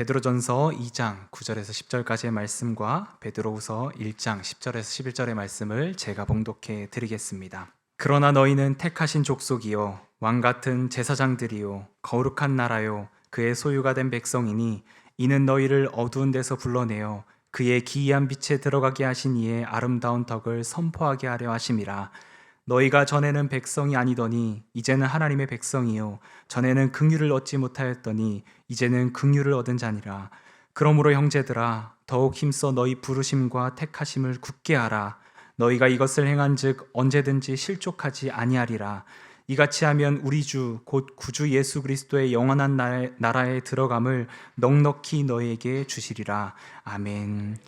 베드로전서 2장 9절에서 10절까지의 말씀과 베드로후서 1장 10절에서 11절의 말씀을 제가 봉독해 드리겠습니다. 그러나 너희는 택하신 족속이요 왕 같은 제사장들이요 거룩한 나라요 그의 소유가 된 백성이니 이는 너희를 어두운 데서 불러내어 그의 기이한 빛에 들어가게 하신 이의 아름다운 덕을 선포하게 하려 하심이라. 너희가 전에는 백성이 아니더니 이제는 하나님의 백성이요 전에는 긍휼을 얻지 못하였더니 이제는 긍휼을 얻은 자니라. 그러므로 형제들아 더욱 힘써 너희 부르심과 택하심을 굳게 하라. 너희가 이것을 행한즉 언제든지 실족하지 아니하리라. 이같이 하면 우리 주 곧 구주 예수 그리스도의 영원한 나라에 들어감을 넉넉히 너희에게 주시리라. 아멘.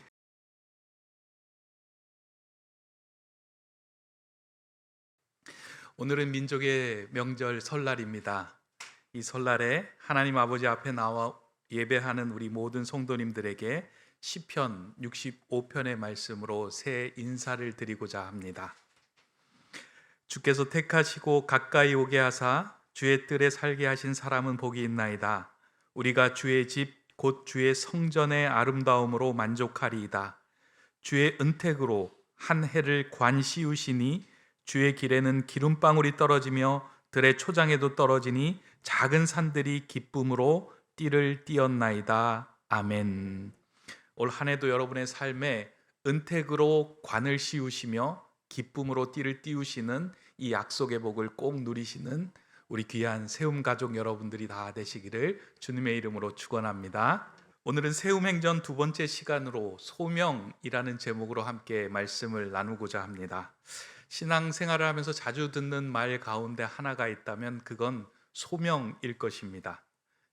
오늘은 민족의 명절 설날입니다. 이 설날에 하나님 아버지 앞에 나와 예배하는 우리 모든 성도님들에게 시편 65편의 말씀으로 새 인사를 드리고자 합니다. 주께서 택하시고 가까이 오게 하사 주의 뜰에 살게 하신 사람은 복이 있나이다. 우리가 주의 집 곧 주의 성전의 아름다움으로 만족하리이다. 주의 은택으로 한 해를 관시우시니 주의 길에는 기름방울이 떨어지며 들의 초장에도 떨어지니 작은 산들이 기쁨으로 띠를 띄었나이다. 아멘. 올 한 해도 여러분의 삶에 은택으로 관을 씌우시며 기쁨으로 띠를 띄우시는 이 약속의 복을 꼭 누리시는 우리 귀한 세움 가족 여러분들이 다 되시기를 주님의 이름으로 축원합니다. 오늘은 세움행전 두 번째 시간으로 소명이라는 제목으로 함께 말씀을 나누고자 합니다. 신앙생활을 하면서 자주 듣는 말 가운데 하나가 있다면 그건 소명일 것입니다.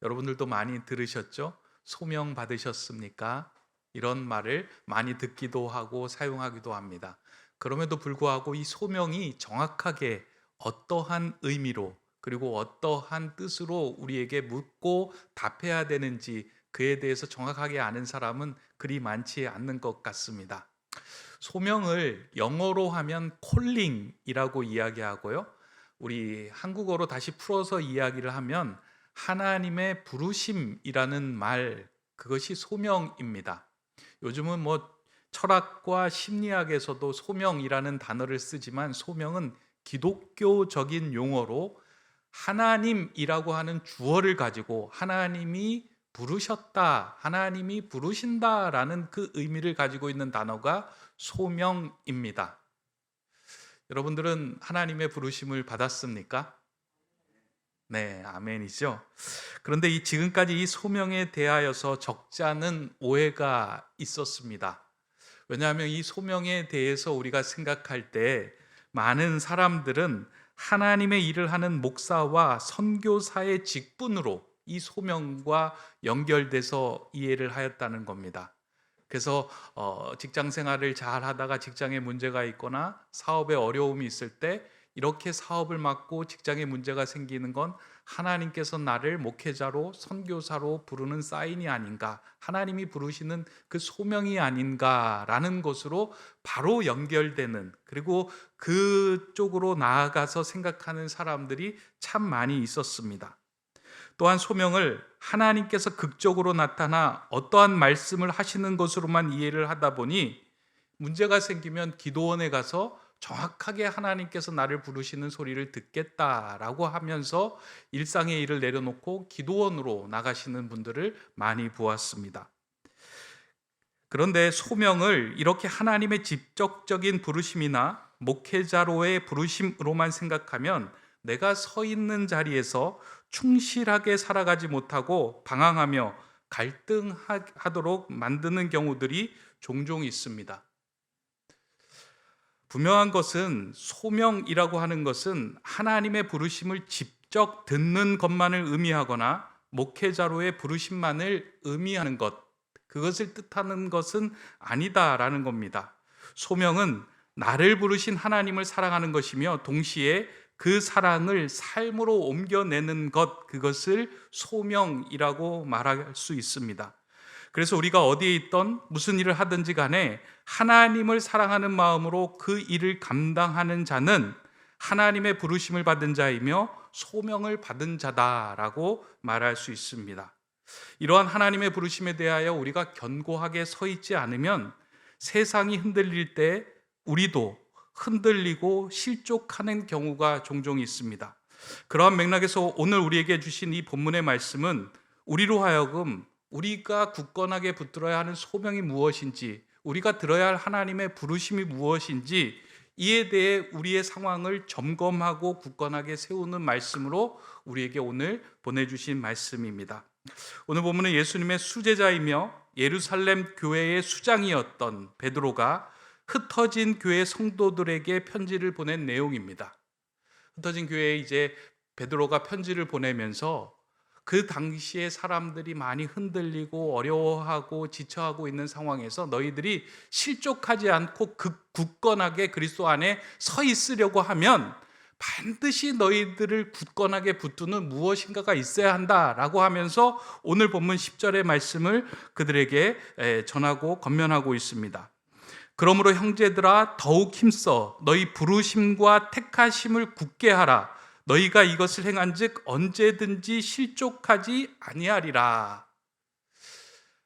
여러분들도 많이 들으셨죠? 소명 받으셨습니까? 이런 말을 많이 듣기도 하고 사용하기도 합니다. 그럼에도 불구하고 이 소명이 정확하게 어떠한 의미로 그리고 어떠한 뜻으로 우리에게 묻고 답해야 되는지 그에 대해서 정확하게 아는 사람은 그리 많지 않는 것 같습니다. 소명을 영어로 하면 콜링이라고 이야기하고요. 우리 한국어로 다시 풀어서 이야기를 하면 하나님의 부르심이라는 말, 그것이 소명입니다. 요즘은 철학과 심리학에서도 소명이라는 단어를 쓰지만 소명은 기독교적인 용어로 하나님이라고 하는 주어를 가지고 하나님이 부르셨다, 하나님이 부르신다라는 그 의미를 가지고 있는 단어가 소명입니다. 여러분들은 하나님의 부르심을 받았습니까? 네, 아멘이죠. 그런데 지금까지 이 소명에 대하여서 적지 않은 오해가 있었습니다. 왜냐하면 이 소명에 대해서 우리가 생각할 때 많은 사람들은 하나님의 일을 하는 목사와 선교사의 직분으로 이 소명과 연결돼서 이해를 하였다는 겁니다. 그래서 직장 생활을 잘 하다가 직장에 문제가 있거나 사업에 어려움이 있을 때 이렇게 사업을 맡고 직장에 문제가 생기는 건 하나님께서 나를 목회자로 선교사로 부르는 사인이 아닌가, 하나님이 부르시는 그 소명이 아닌가라는 것으로 바로 연결되는, 그리고 그쪽으로 나아가서 생각하는 사람들이 참 많이 있었습니다. 또한 소명을 하나님께서 극적으로 나타나 어떠한 말씀을 하시는 것으로만 이해를 하다 보니 문제가 생기면 기도원에 가서 정확하게 하나님께서 나를 부르시는 소리를 듣겠다라고 하면서 일상의 일을 내려놓고 기도원으로 나가시는 분들을 많이 보았습니다. 그런데 소명을 이렇게 하나님의 직접적인 부르심이나 목회자로의 부르심으로만 생각하면 내가 서 있는 자리에서 충실하게 살아가지 못하고 방황하며 갈등하도록 만드는 경우들이 종종 있습니다. 분명한 것은 소명이라고 하는 것은 하나님의 부르심을 직접 듣는 것만을 의미하거나 목회자로의 부르심만을 의미하는 것, 그것을 뜻하는 것은 아니다라는 겁니다. 소명은 나를 부르신 하나님을 사랑하는 것이며 동시에 그 사랑을 삶으로 옮겨내는 것, 그것을 소명이라고 말할 수 있습니다. 그래서 우리가 어디에 있던 무슨 일을 하든지 간에 하나님을 사랑하는 마음으로 그 일을 감당하는 자는 하나님의 부르심을 받은 자이며 소명을 받은 자다라고 말할 수 있습니다. 이러한 하나님의 부르심에 대하여 우리가 견고하게 서 있지 않으면 세상이 흔들릴 때 우리도 흔들리고 실족하는 경우가 종종 있습니다. 그러한 맥락에서 오늘 우리에게 주신 이 본문의 말씀은 우리로 하여금 우리가 굳건하게 붙들어야 하는 소명이 무엇인지, 우리가 들어야 할 하나님의 부르심이 무엇인지, 이에 대해 우리의 상황을 점검하고 굳건하게 세우는 말씀으로 우리에게 오늘 보내주신 말씀입니다. 오늘 본문은 예수님의 수제자이며 예루살렘 교회의 수장이었던 베드로가 흩어진 교회 성도들에게 편지를 보낸 내용입니다. 흩어진 교회에 이제 베드로가 편지를 보내면서 그 당시에 사람들이 많이 흔들리고 어려워하고 지쳐하고 있는 상황에서 너희들이 실족하지 않고 굳건하게 그리스도 안에 서 있으려고 하면 반드시 너희들을 굳건하게 붙드는 무엇인가가 있어야 한다라고 하면서 오늘 본문 10절의 말씀을 그들에게 전하고 권면하고 있습니다. 그러므로 형제들아 더욱 힘써 너희 부르심과 택하심을 굳게 하라. 너희가 이것을 행한즉 언제든지 실족하지 아니하리라.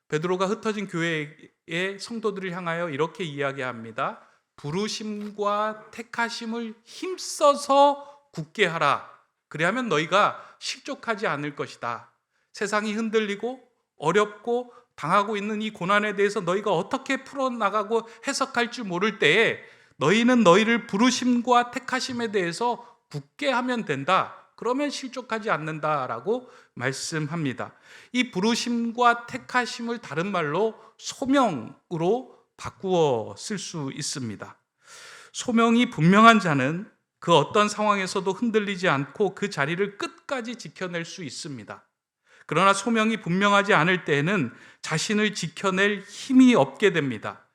베드로가 흩어진 교회의 성도들을 향하여 이렇게 이야기합니다. 부르심과 택하심을 힘써서 굳게 하라. 그리하면 너희가 실족하지 않을 것이다. 세상이 흔들리고 어렵고 당하고 있는 이 고난에 대해서 너희가 어떻게 풀어나가고 해석할 줄 모를 때에 너희는 너희를 부르심과 택하심에 대해서 굳게 하면 된다. 그러면 실족하지 않는다라고 말씀합니다. 이 부르심과 택하심을 다른 말로 소명으로 바꾸어 쓸 수 있습니다. 소명이 분명한 자는 그 어떤 상황에서도 흔들리지 않고 그 자리를 끝까지 지켜낼 수 있습니다. 그러나 소명이 분명하지 않을 때에는 자신을 지켜낼 힘이 없게 됩니다.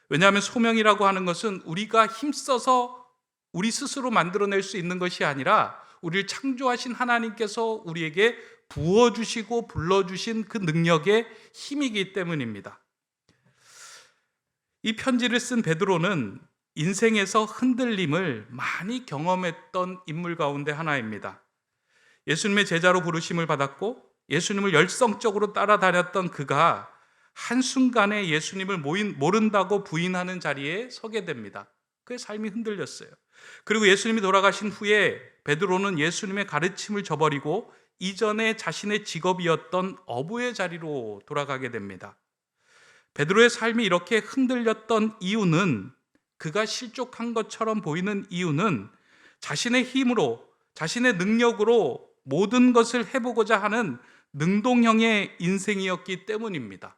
왜냐하면 소명이라고 하는 것은 우리가 힘써서 우리 스스로 만들어낼 수 있는 것이 아니라 우리를 창조하신 하나님께서 우리에게 부어주시고 불러주신 그 능력의 힘이기 때문입니다. 이 편지를 쓴 베드로는 인생에서 흔들림을 많이 경험했던 인물 가운데 하나입니다. 예수님의 제자로 부르심을 받았고 예수님을 열성적으로 따라다녔던 그가 한순간에 예수님을 모른다고 부인하는 자리에 서게 됩니다. 그의 삶이 흔들렸어요. 그리고 예수님이 돌아가신 후에 베드로는 예수님의 가르침을 저버리고 이전에 자신의 직업이었던 어부의 자리로 돌아가게 됩니다. 베드로의 삶이 이렇게 흔들렸던 이유는, 그가 실족한 것처럼 보이는 이유는 자신의 힘으로, 자신의 능력으로 모든 것을 해보고자 하는 능동형의 인생이었기 때문입니다.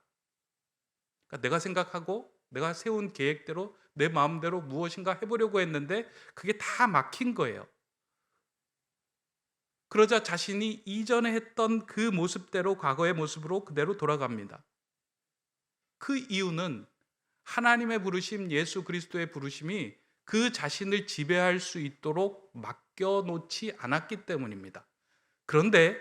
그러니까 내가 생각하고 내가 세운 계획대로 내 마음대로 무엇인가 해보려고 했는데 그게 다 막힌 거예요. 그러자 자신이 이전에 했던 그 모습대로, 과거의 모습으로 그대로 돌아갑니다. 그 이유는 하나님의 부르심, 예수 그리스도의 부르심이 그 자신을 지배할 수 있도록 맡겨놓지 않았기 때문입니다. 그런데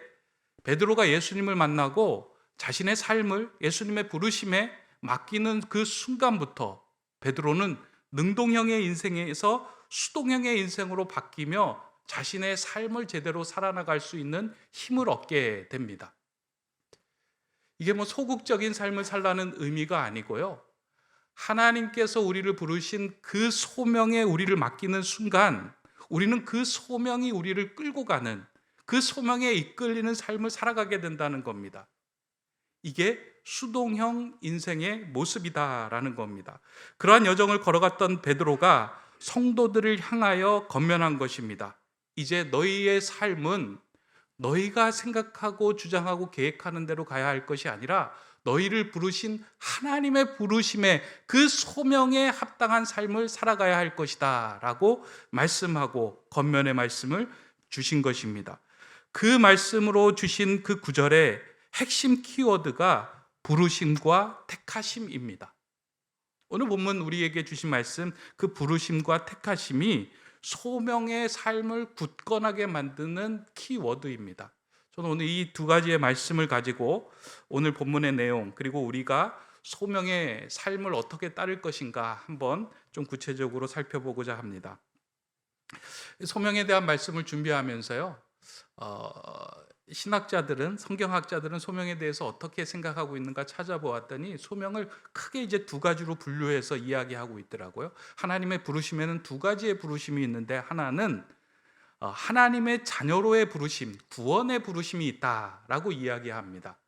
베드로가 예수님을 만나고 자신의 삶을 예수님의 부르심에 맡기는 그 순간부터 베드로는 능동형의 인생에서 수동형의 인생으로 바뀌며 자신의 삶을 제대로 살아나갈 수 있는 힘을 얻게 됩니다. 이게 뭐 소극적인 삶을 살라는 의미가 아니고요. 하나님께서 우리를 부르신 그 소명에 우리를 맡기는 순간 우리는 그 소명이 우리를 끌고 가는, 그 소명에 이끌리는 삶을 살아가게 된다는 겁니다. 이게 수동형 인생의 모습이다라는 겁니다. 그러한 여정을 걸어갔던 베드로가 성도들을 향하여 권면한 것입니다. 이제 너희의 삶은 너희가 생각하고 주장하고 계획하는 대로 가야 할 것이 아니라 너희를 부르신 하나님의 부르심에 그 소명에 합당한 삶을 살아가야 할 것이다 라고 말씀하고 권면의 말씀을 주신 것입니다. 그 말씀으로 주신 그 구절의 핵심 키워드가 부르심과 택하심입니다. 오늘 본문 우리에게 주신 말씀, 그 부르심과 택하심이 소명의 삶을 굳건하게 만드는 키워드입니다. 저는 오늘 이 두 가지의 말씀을 가지고 오늘 본문의 내용, 그리고 우리가 소명의 삶을 어떻게 따를 것인가 한번 좀 구체적으로 살펴보고자 합니다. 소명에 대한 말씀을 준비하면서요, 신학자들은, 성경학자들은 소명에 대해서 어떻게 생각하고 있는가 찾아보았더니 소명을 크게 이제 두 가지로 분류해서 이야기하고 있더라고요. 하나님의 부르심에는 두 가지의 부르심이 있는데, 하나는 하나님의 자녀로의 부르심, 구원의 부르심이 있다라고 이야기합니다.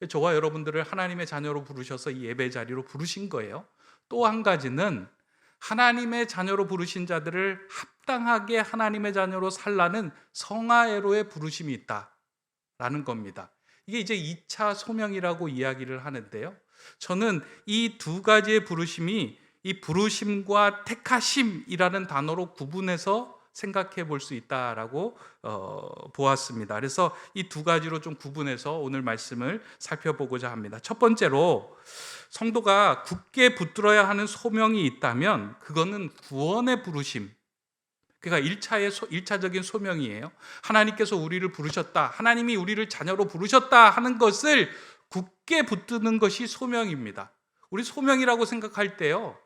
저와 여러분들을 하나님의 자녀로 부르셔서 이 예배 자리로 부르신 거예요. 또 한 가지는 하나님의 자녀로 부르신 자들을 합당하게 하나님의 자녀로 살라는 성화애로의 부르심이 있다라는 겁니다. 이게 이제 2차 소명이라고 이야기를 하는데요. 저는 이 두 가지의 부르심이 이 부르심과 택하심이라는 단어로 구분해서 생각해 볼 수 있다라고 보았습니다. 그래서 이 두 가지로 좀 구분해서 오늘 말씀을 살펴보고자 합니다. 첫 번째로, 성도가 굳게 붙들어야 하는 소명이 있다면 그거는 구원의 부르심, 그러니까 1차적인 소명이에요. 하나님께서 우리를 부르셨다, 하나님이 우리를 자녀로 부르셨다 하는 것을 굳게 붙드는 것이 소명입니다. 우리 소명이라고 생각할 때요,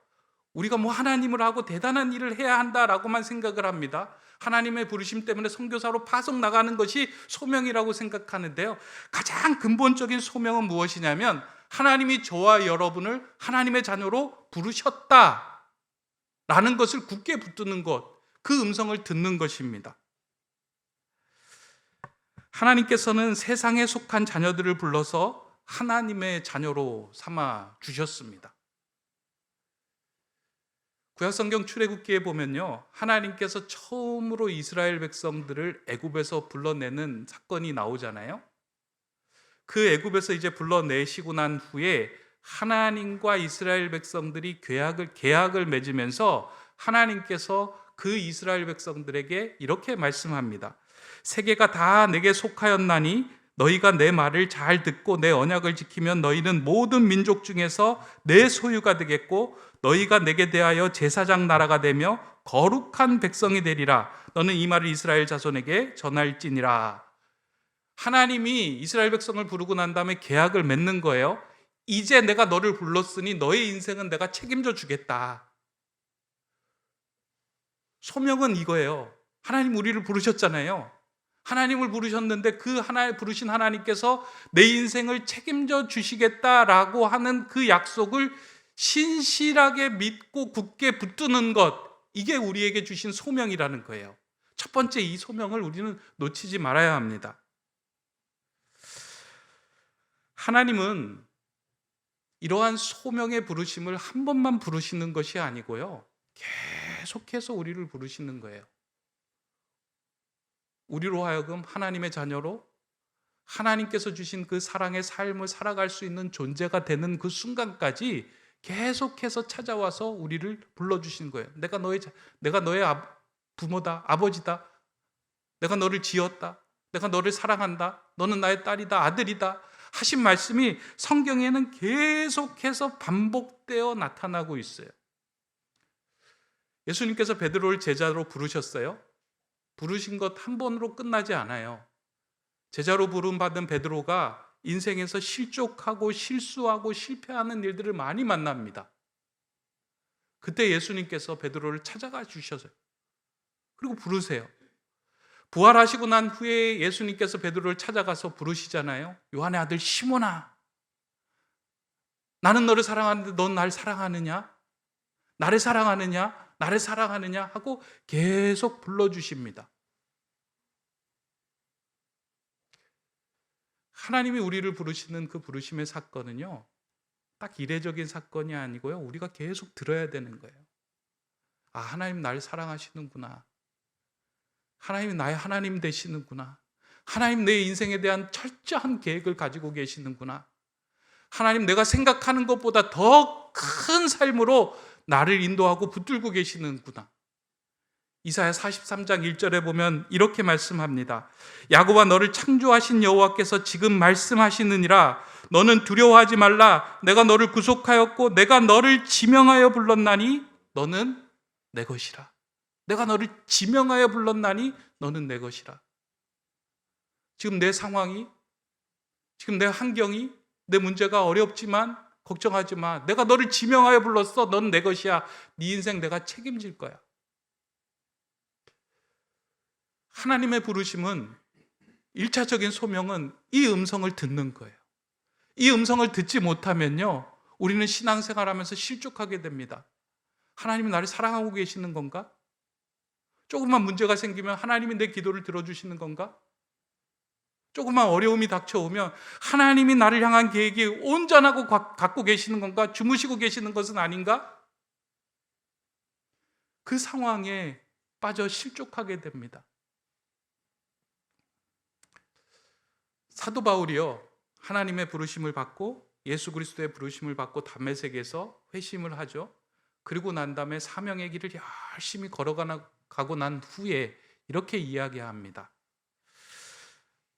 우리가 뭐 하나님을 하고 대단한 일을 해야 한다라고만 생각을 합니다. 하나님의 부르심 때문에 선교사로 파송 나가는 것이 소명이라고 생각하는데요, 가장 근본적인 소명은 무엇이냐면 하나님이 저와 여러분을 하나님의 자녀로 부르셨다라는 것을 굳게 붙드는 것, 그 음성을 듣는 것입니다. 하나님께서는 세상에 속한 자녀들을 불러서 하나님의 자녀로 삼아 주셨습니다. 구약성경 출애굽기에 보면요, 하나님께서 처음으로 이스라엘 백성들을 애굽에서 불러내는 사건이 나오잖아요. 그 애굽에서 이제 불러내시고 난 후에 하나님과 이스라엘 백성들이 계약을 맺으면서 하나님께서 그 이스라엘 백성들에게 이렇게 말씀합니다. 세계가 다 내게 속하였나니 너희가 내 말을 잘 듣고 내 언약을 지키면 너희는 모든 민족 중에서 내 소유가 되겠고 너희가 내게 대하여 제사장 나라가 되며 거룩한 백성이 되리라. 너는 이 말을 이스라엘 자손에게 전할지니라. 하나님이 이스라엘 백성을 부르고 난 다음에 계약을 맺는 거예요. 이제 내가 너를 불렀으니 너의 인생은 내가 책임져 주겠다. 소명은 이거예요. 하나님 우리를 부르셨잖아요. 하나님을 부르셨는데 그 부르신 하나님께서 내 인생을 책임져 주시겠다라고 하는 그 약속을 신실하게 믿고 굳게 붙드는 것, 이게 우리에게 주신 소명이라는 거예요. 첫 번째, 이 소명을 우리는 놓치지 말아야 합니다. 하나님은 이러한 소명의 부르심을 한 번만 부르시는 것이 아니고요, 계속해서 우리를 부르시는 거예요. 우리로 하여금 하나님의 자녀로 하나님께서 주신 그 사랑의 삶을 살아갈 수 있는 존재가 되는 그 순간까지 계속해서 찾아와서 우리를 불러주신 거예요. 내가 너의 부모다, 아버지다. 내가 너를 지었다. 내가 너를 사랑한다. 너는 나의 딸이다, 아들이다 하신 말씀이 성경에는 계속해서 반복되어 나타나고 있어요. 예수님께서 베드로를 제자로 부르셨어요. 부르신 것 한 번으로 끝나지 않아요. 제자로 부름받은 베드로가 인생에서 실족하고 실수하고 실패하는 일들을 많이 만납니다. 그때 예수님께서 베드로를 찾아가 주셔서요. 그리고 부르세요. 부활하시고 난 후에 예수님께서 베드로를 찾아가서 부르시잖아요. 요한의 아들 시몬아, 나는 너를 사랑하는데 넌 날 사랑하느냐? 나를 사랑하느냐? 나를 사랑하느냐? 하고 계속 불러주십니다. 하나님이 우리를 부르시는 그 부르심의 사건은요, 딱 이례적인 사건이 아니고요, 우리가 계속 들어야 되는 거예요. 아, 하나님 나를 사랑하시는구나. 하나님이 나의 하나님 되시는구나. 하나님 내 인생에 대한 철저한 계획을 가지고 계시는구나. 하나님 내가 생각하는 것보다 더 큰 삶으로 나를 인도하고 붙들고 계시는구나. 이사야 43장 1절에 보면 이렇게 말씀합니다. 야곱아, 너를 창조하신 여호와께서 지금 말씀하시느니라. 너는 두려워하지 말라. 내가 너를 구속하였고 내가 너를 지명하여 불렀나니 너는 내 것이라. 내가 너를 지명하여 불렀나니 너는 내 것이라. 지금 내 상황이, 지금 내 환경이, 내 문제가 어렵지만 걱정하지 마. 내가 너를 지명하여 불렀어. 넌 내 것이야. 네 인생 내가 책임질 거야. 하나님의 부르심은 1차적인 소명은 이 음성을 듣는 거예요. 이 음성을 듣지 못하면요, 우리는 신앙생활하면서 실족하게 됩니다. 하나님이 나를 사랑하고 계시는 건가? 조금만 문제가 생기면 하나님이 내 기도를 들어주시는 건가? 조금만 어려움이 닥쳐오면 하나님이 나를 향한 계획이 온전하고 갖고 계시는 건가? 주무시고 계시는 것은 아닌가? 그 상황에 빠져 실족하게 됩니다. 사도 바울이요, 하나님의 부르심을 받고 예수 그리스도의 부르심을 받고 담메색에서 회심을 하죠. 그리고 난 다음에 사명의 길을 열심히 걸어가고 난 후에 이렇게 이야기합니다.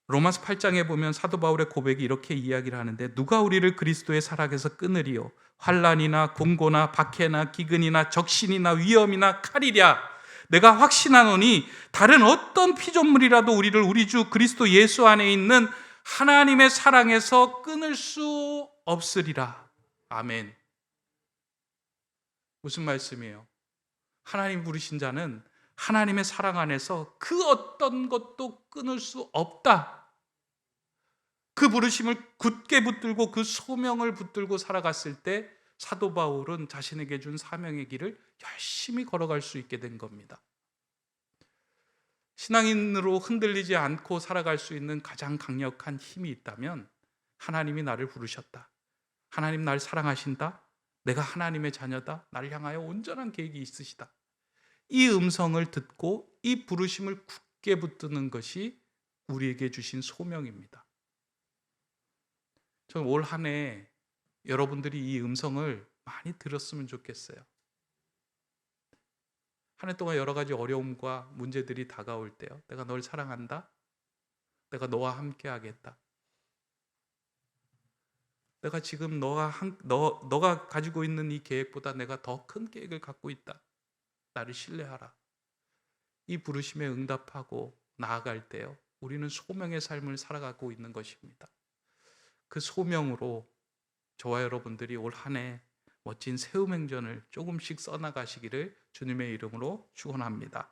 로마서 8장에 보면 사도 바울의 고백이 이렇게 이야기를 하는데, 누가 우리를 그리스도의 사랑에서 끊으리요? 환난이나 공고나 박해나 기근이나 적신이나 위험이나 칼이랴. 내가 확신하노니 다른 어떤 피조물이라도 우리를 우리 주 그리스도 예수 안에 있는 하나님의 사랑에서 끊을 수 없으리라. 아멘. 무슨 말씀이에요? 하나님 부르신 자는 하나님의 사랑 안에서 그 어떤 것도 끊을 수 없다. 그 부르심을 굳게 붙들고 그 소명을 붙들고 살아갔을 때 사도 바울은 자신에게 준 사명의 길을 열심히 걸어갈 수 있게 된 겁니다. 신앙인으로 흔들리지 않고 살아갈 수 있는 가장 강력한 힘이 있다면, 하나님이 나를 부르셨다, 하나님 나를 사랑하신다, 내가 하나님의 자녀다, 나를 향하여 온전한 계획이 있으시다, 이 음성을 듣고 이 부르심을 굳게 붙드는 것이 우리에게 주신 소명입니다. 저는 올 한 해 여러분들이 이 음성을 많이 들었으면 좋겠어요. 한 해 동안 여러 가지 어려움과 문제들이 다가올 때요, 내가 널 사랑한다, 내가 함께 하겠다, 내가 지금 너가 가지고 있는 이 계획보다 내가 더 큰 계획을 갖고 있다, 나를 신뢰하라. 이 부르심에 응답하고 나아갈 때요, 우리는 소명의 삶을 살아가고 있는 것입니다. 그 소명으로 저와 여러분들이 올 한 해 멋진 세움행전을 조금씩 써나가시기를 주님의 이름으로 축원합니다.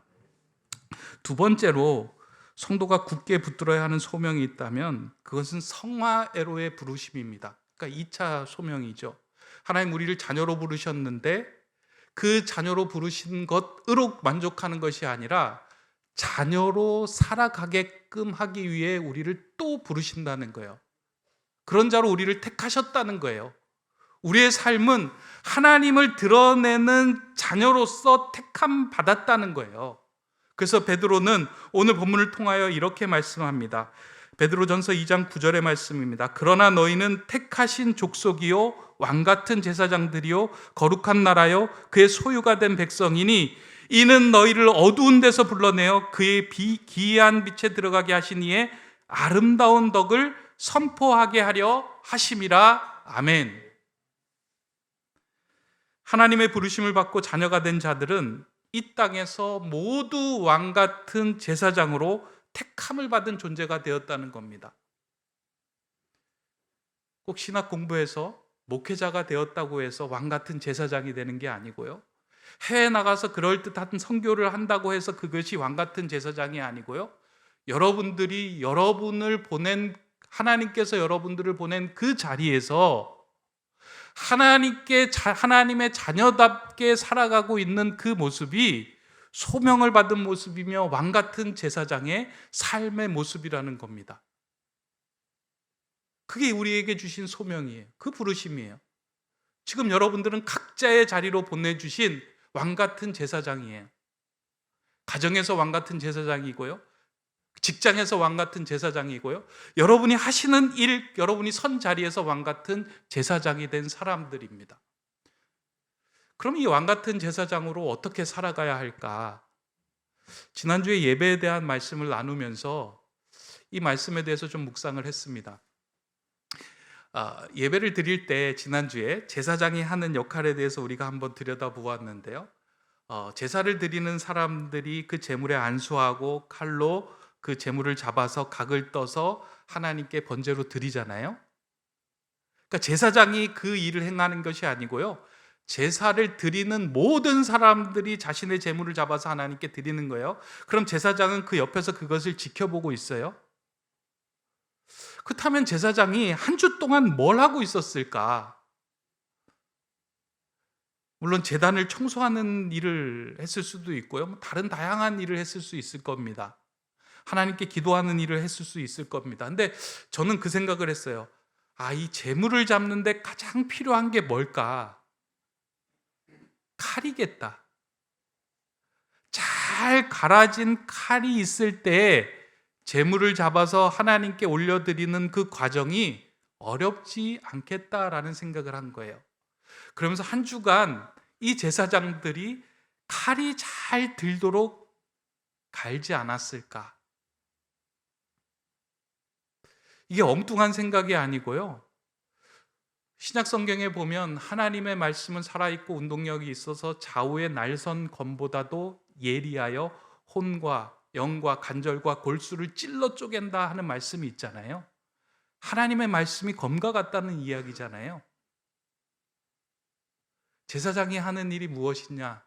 두 번째로 성도가 굳게 붙들어야 하는 소명이 있다면 그것은 성화애로의 부르심입니다. 그러니까 2차 소명이죠. 하나님 우리를 자녀로 부르셨는데 그 자녀로 부르신 것으로 만족하는 것이 아니라 자녀로 살아가게끔 하기 위해 우리를 또 부르신다는 거예요. 그런 자로 우리를 택하셨다는 거예요. 우리의 삶은 하나님을 드러내는 자녀로서 택함 받았다는 거예요. 그래서 베드로는 오늘 본문을 통하여 이렇게 말씀합니다. 베드로전서 2장 9절의 말씀입니다. 그러나 너희는 택하신 족속이요 왕같은 제사장들이요 거룩한 나라요 그의 소유가 된 백성이니 이는 너희를 어두운 데서 불러내어 그의 기이한 빛에 들어가게 하신 이의 아름다운 덕을 선포하게 하려 하심이라. 아멘. 하나님의 부르심을 받고 자녀가 된 자들은 이 땅에서 모두 왕같은 제사장으로 택함을 받은 존재가 되었다는 겁니다. 꼭 신학 공부해서 목회자가 되었다고 해서 왕같은 제사장이 되는 게 아니고요, 해외 나가서 그럴듯한 선교를 한다고 해서 그것이 왕같은 제사장이 아니고요, 하나님께서 여러분들을 보낸 그 자리에서 하나님의 자녀답게 살아가고 있는 그 모습이 소명을 받은 모습이며 왕같은 제사장의 삶의 모습이라는 겁니다. 그게 우리에게 주신 소명이에요. 그 부르심이에요. 지금 여러분들은 각자의 자리로 보내주신 왕같은 제사장이에요. 가정에서 왕같은 제사장이고요, 직장에서 왕같은 제사장이고요, 여러분이 하시는 일, 여러분이 선 자리에서 왕같은 제사장이 된 사람들입니다. 그럼 이 왕같은 제사장으로 어떻게 살아가야 할까? 지난주에 예배에 대한 말씀을 나누면서 이 말씀에 대해서 좀 묵상을 했습니다. 예배를 드릴 때 지난주에 제사장이 하는 역할에 대해서 우리가 한번 들여다보았는데요, 제사를 드리는 사람들이 그 제물에 안수하고 칼로 그 제물을 잡아서 각을 떠서 하나님께 번제로 드리잖아요. 그러니까 제사장이 그 일을 행하는 것이 아니고요, 제사를 드리는 모든 사람들이 자신의 제물을 잡아서 하나님께 드리는 거예요. 그럼 제사장은 그 옆에서 그것을 지켜보고 있어요. 그렇다면 제사장이 한 주 동안 뭘 하고 있었을까? 물론 제단을 청소하는 일을 했을 수도 있고요. 다른 다양한 일을 했을 수 있을 겁니다. 하나님께 기도하는 일을 했을 수 있을 겁니다. 근데 저는 그 생각을 했어요. 이 재물을 잡는데 가장 필요한 게 뭘까? 칼이겠다. 잘 갈아진 칼이 있을 때 재물을 잡아서 하나님께 올려드리는 그 과정이 어렵지 않겠다라는 생각을 한 거예요. 그러면서 한 주간 이 제사장들이 칼이 잘 들도록 갈지 않았을까? 이게 엉뚱한 생각이 아니고요. 신약 성경에 보면 하나님의 말씀은 살아있고 운동력이 있어서 좌우의 날선 검보다도 예리하여 혼과 영과 관절과 골수를 찔러 쪼갠다 하는 말씀이 있잖아요. 하나님의 말씀이 검과 같다는 이야기잖아요. 제사장이 하는 일이 무엇이냐?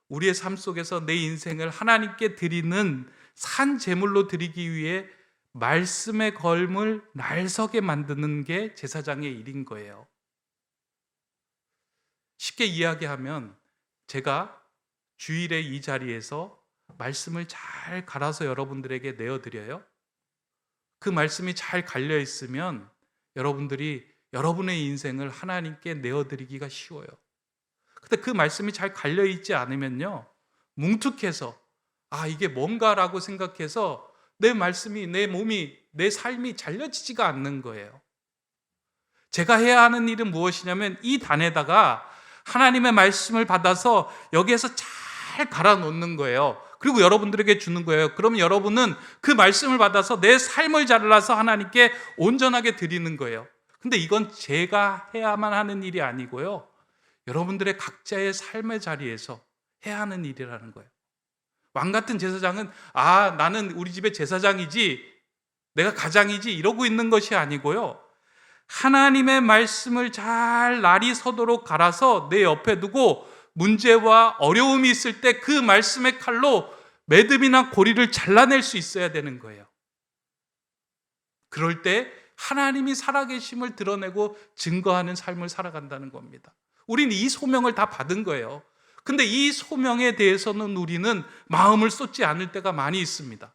우리의 삶 속에서 내 인생을 하나님께 드리는 산 제물로 드리기 위해 말씀의 검을 날서게 만드는 게 제사장의 일인 거예요. 쉽게 이야기하면 제가 주일에 이 자리에서 말씀을 잘 갈아서 여러분들에게 내어드려요. 그 말씀이 잘 갈려 있으면 여러분들이 여러분의 인생을 하나님께 내어드리기가 쉬워요. 근데 그 말씀이 잘 갈려 있지 않으면요, 뭉툭해서 이게 뭔가라고 생각해서 내 말씀이, 내 몸이, 내 삶이 잘려지지가 않는 거예요. 제가 해야 하는 일은 무엇이냐면 이 단에다가 하나님의 말씀을 받아서 여기에서 잘 갈아 놓는 거예요. 그리고 여러분들에게 주는 거예요. 그러면 여러분은 그 말씀을 받아서 내 삶을 잘라서 하나님께 온전하게 드리는 거예요. 근데 이건 제가 해야만 하는 일이 아니고요, 여러분들의 각자의 삶의 자리에서 해야 하는 일이라는 거예요. 왕 같은 제사장은 나는 우리 집의 제사장이지, 내가 가장이지 이러고 있는 것이 아니고요, 하나님의 말씀을 잘 날이 서도록 갈아서 내 옆에 두고 문제와 어려움이 있을 때 그 말씀의 칼로 매듭이나 고리를 잘라낼 수 있어야 되는 거예요. 그럴 때 하나님이 살아계심을 드러내고 증거하는 삶을 살아간다는 겁니다. 우리는 이 소명을 다 받은 거예요. 근데 이 소명에 대해서는 우리는 마음을 쏟지 않을 때가 많이 있습니다.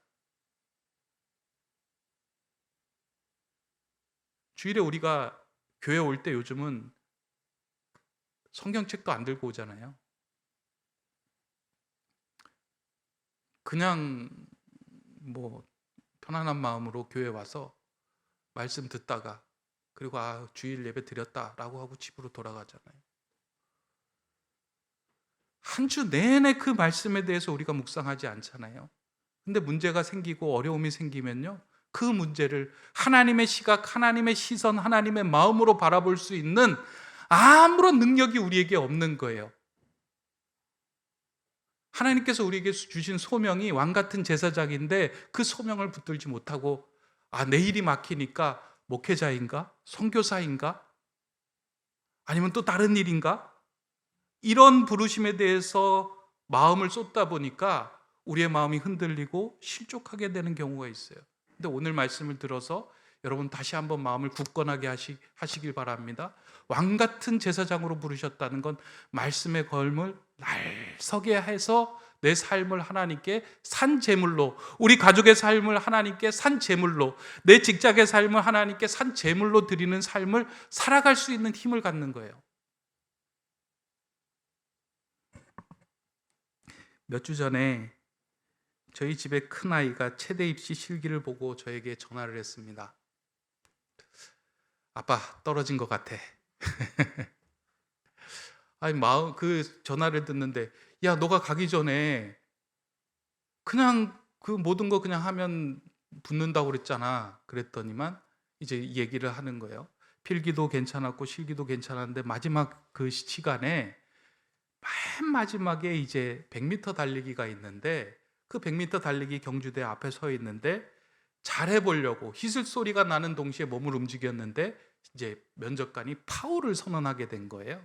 주일에 우리가 교회 올 때 요즘은 성경책도 안 들고 오잖아요. 그냥 편안한 마음으로 교회 와서 말씀 듣다가 그리고 주일 예배 드렸다라고 하고 집으로 돌아가잖아요. 한 주 내내 그 말씀에 대해서 우리가 묵상하지 않잖아요. 근데 문제가 생기고 어려움이 생기면요, 그 문제를 하나님의 시각, 하나님의 시선, 하나님의 마음으로 바라볼 수 있는 아무런 능력이 우리에게 없는 거예요. 하나님께서 우리에게 주신 소명이 왕 같은 제사장인데 그 소명을 붙들지 못하고 내 일이 막히니까 목회자인가? 선교사인가? 아니면 또 다른 일인가? 이런 부르심에 대해서 마음을 쏟다 보니까 우리의 마음이 흔들리고 실족하게 되는 경우가 있어요. 근데 오늘 말씀을 들어서 여러분 다시 한번 마음을 굳건하게 하시길 바랍니다. 왕 같은 제사장으로 부르셨다는 건 말씀의 검을 날서게 해서 내 삶을 하나님께 산 제물로, 우리 가족의 삶을 하나님께 산 제물로, 내 직장의 삶을 하나님께 산 제물로 드리는 삶을 살아갈 수 있는 힘을 갖는 거예요. 몇 주 전에 저희 집의 큰아이가 체대 입시 실기를 보고 저에게 전화를 했습니다. 아빠, 떨어진 것 같아. 그 전화를 듣는데, 야, 너가 가기 전에 그냥 그 모든 거 그냥 하면 붙는다고 그랬잖아. 그랬더니만 이제 이 얘기를 하는 거예요. 필기도 괜찮았고 실기도 괜찮았는데 마지막 그 시간에 맨 마지막에 이제 100m 달리기가 있는데 그 100m 달리기 경주대 앞에 서 있는데 잘해보려고 휘슬 소리가 나는 동시에 몸을 움직였는데 이제 면접관이 파울을 선언하게 된 거예요.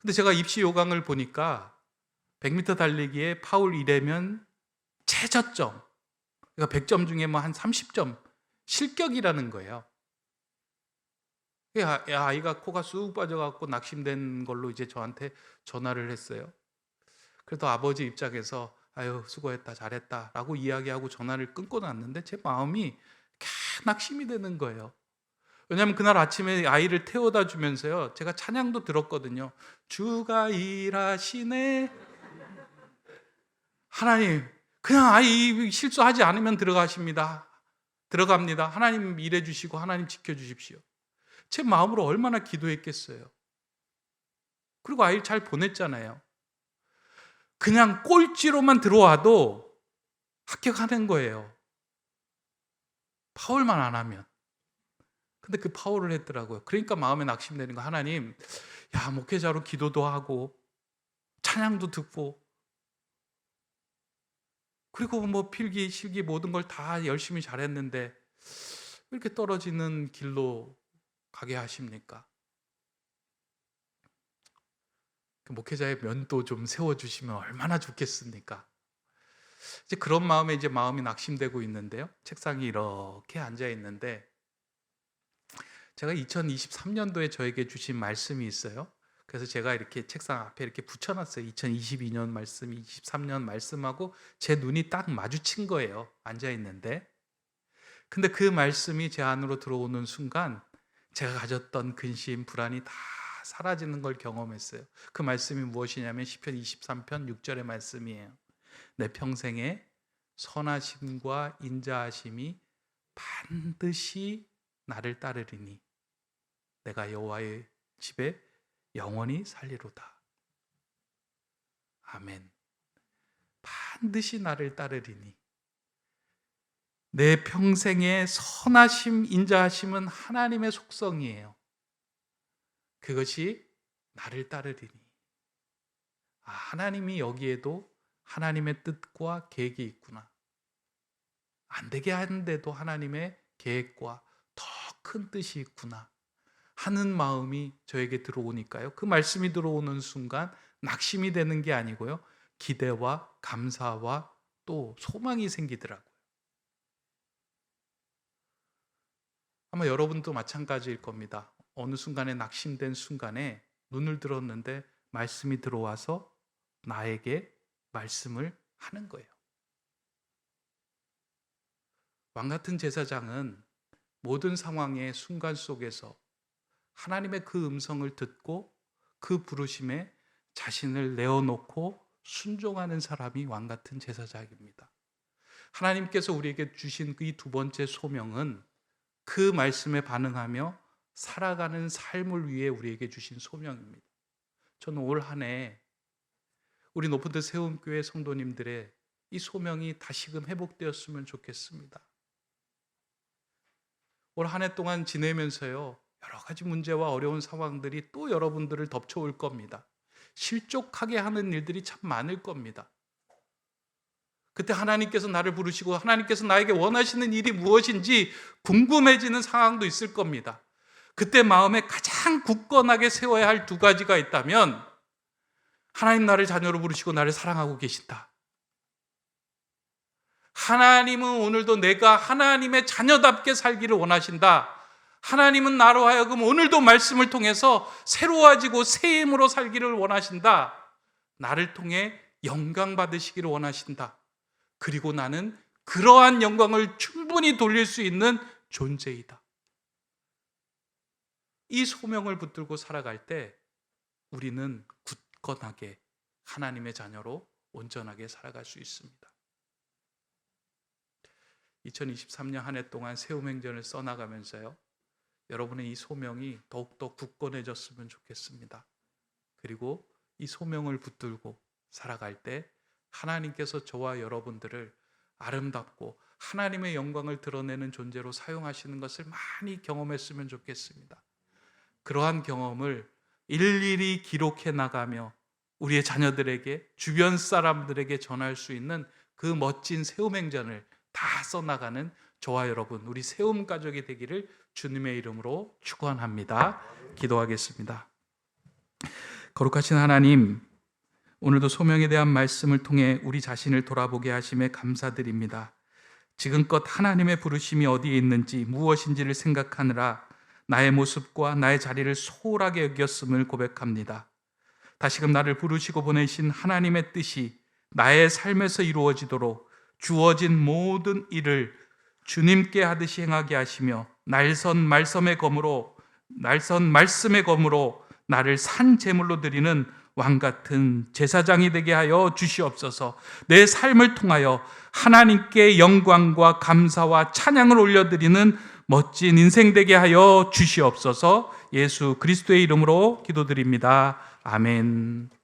근데 제가 입시 요강을 보니까 100m 달리기에 파울 1회면 최저점, 그러니까 100점 중에 한 30점, 실격이라는 거예요. 아이가 코가 쑥 빠져갖고 낙심된 걸로 이제 저한테 전화를 했어요. 그래도 아버지 입장에서 아유 수고했다 잘했다 라고 이야기하고 전화를 끊고 났는데 제 마음이 낙심이 되는 거예요. 왜냐하면 그날 아침에 아이를 태워다 주면서요 제가 찬양도 들었거든요. 주가 일하시네. 하나님 그냥 아이 실수하지 않으면 들어갑니다. 하나님 일해 주시고 하나님 지켜주십시오. 제 마음으로 얼마나 기도했겠어요. 그리고 아이를 잘 보냈잖아요. 그냥 꼴찌로만 들어와도 합격하는 거예요. 파울만 안 하면. 근데 그 파울을 했더라고요. 그러니까 마음에 낙심되는 거. 하나님, 야 목회자로 기도도 하고 찬양도 듣고 그리고 뭐 필기, 실기 모든 걸 다 열심히 잘했는데 왜 이렇게 떨어지는 길로 가게 하십니까? 그 목회자의 면도 좀 세워주시면 얼마나 좋겠습니까? 이제 그런 마음에 이제 마음이 낙심되고 있는데요. 책상에 이렇게 앉아 있는데 제가 2023년도에 저에게 주신 말씀이 있어요. 그래서 제가 이렇게 책상 앞에 이렇게 붙여놨어요. 2022년 말씀, 23년 말씀하고 제 눈이 딱 마주친 거예요. 앉아 있는데. 근데 그 말씀이 제 안으로 들어오는 순간 제가 가졌던 근심, 불안이 다 사라지는 걸 경험했어요. 그 말씀이 무엇이냐면 시편 23편 6절의 말씀이에요. 내 평생에 선하심과 인자하심이 반드시 나를 따르리니 내가 여호와의 집에 영원히 살리로다. 아멘. 반드시 나를 따르리니. 내 평생의 선하심, 인자하심은 하나님의 속성이에요. 그것이 나를 따르리니. 하나님이 여기에도 하나님의 뜻과 계획이 있구나. 안 되게 하는데도 하나님의 계획과 더 큰 뜻이 있구나 하는 마음이 저에게 들어오니까요. 그 말씀이 들어오는 순간 낙심이 되는 게 아니고요. 기대와 감사와 또 소망이 생기더라고요. 아마 여러분도 마찬가지일 겁니다. 어느 순간에 낙심된 순간에 눈을 들었는데 말씀이 들어와서 나에게 말씀을 하는 거예요. 왕같은 제사장은 모든 상황의 순간 속에서 하나님의 그 음성을 듣고 그 부르심에 자신을 내어놓고 순종하는 사람이 왕같은 제사장입니다. 하나님께서 우리에게 주신 이 두 번째 소명은 그 말씀에 반응하며 살아가는 삶을 위해 우리에게 주신 소명입니다. 저는 올 한 해 우리 높은데 세움교회 성도님들의 이 소명이 다시금 회복되었으면 좋겠습니다. 올 한 해 동안 지내면서요 여러 가지 문제와 어려운 상황들이 또 여러분들을 덮쳐올 겁니다. 실족하게 하는 일들이 참 많을 겁니다. 그때 하나님께서 나를 부르시고 하나님께서 나에게 원하시는 일이 무엇인지 궁금해지는 상황도 있을 겁니다. 그때 마음에 가장 굳건하게 세워야 할 두 가지가 있다면 하나님 나를 자녀로 부르시고 나를 사랑하고 계신다. 하나님은 오늘도 내가 하나님의 자녀답게 살기를 원하신다. 하나님은 나로 하여금 오늘도 말씀을 통해서 새로워지고 새 힘으로 살기를 원하신다. 나를 통해 영광 받으시기를 원하신다. 그리고 나는 그러한 영광을 충분히 돌릴 수 있는 존재이다. 이 소명을 붙들고 살아갈 때 우리는 굳건하게 하나님의 자녀로 온전하게 살아갈 수 있습니다. 2023년 한 해 동안 세움행전을 써나가면서요 여러분의 이 소명이 더욱더 굳건해졌으면 좋겠습니다. 그리고 이 소명을 붙들고 살아갈 때 하나님께서 저와 여러분들을 아름답고 하나님의 영광을 드러내는 존재로 사용하시는 것을 많이 경험했으면 좋겠습니다. 그러한 경험을 일일이 기록해 나가며 우리의 자녀들에게 주변 사람들에게 전할 수 있는 그 멋진 세움행전을 다 써나가는 저와 여러분 우리 세움 가족이 되기를 주님의 이름으로 축원합니다. 기도하겠습니다. 거룩하신 하나님, 오늘도 소명에 대한 말씀을 통해 우리 자신을 돌아보게 하심에 감사드립니다. 지금껏 하나님의 부르심이 어디에 있는지 무엇인지를 생각하느라 나의 모습과 나의 자리를 소홀하게 여겼음을 고백합니다. 다시금 나를 부르시고 보내신 하나님의 뜻이 나의 삶에서 이루어지도록 주어진 모든 일을 주님께 하듯이 행하게 하시며 날선 말씀의 검으로 나를 산 제물로 드리는 왕 같은 제사장이 되게 하여 주시옵소서. 내 삶을 통하여 하나님께 영광과 감사와 찬양을 올려드리는 멋진 인생 되게 하여 주시옵소서. 예수 그리스도의 이름으로 기도드립니다. 아멘.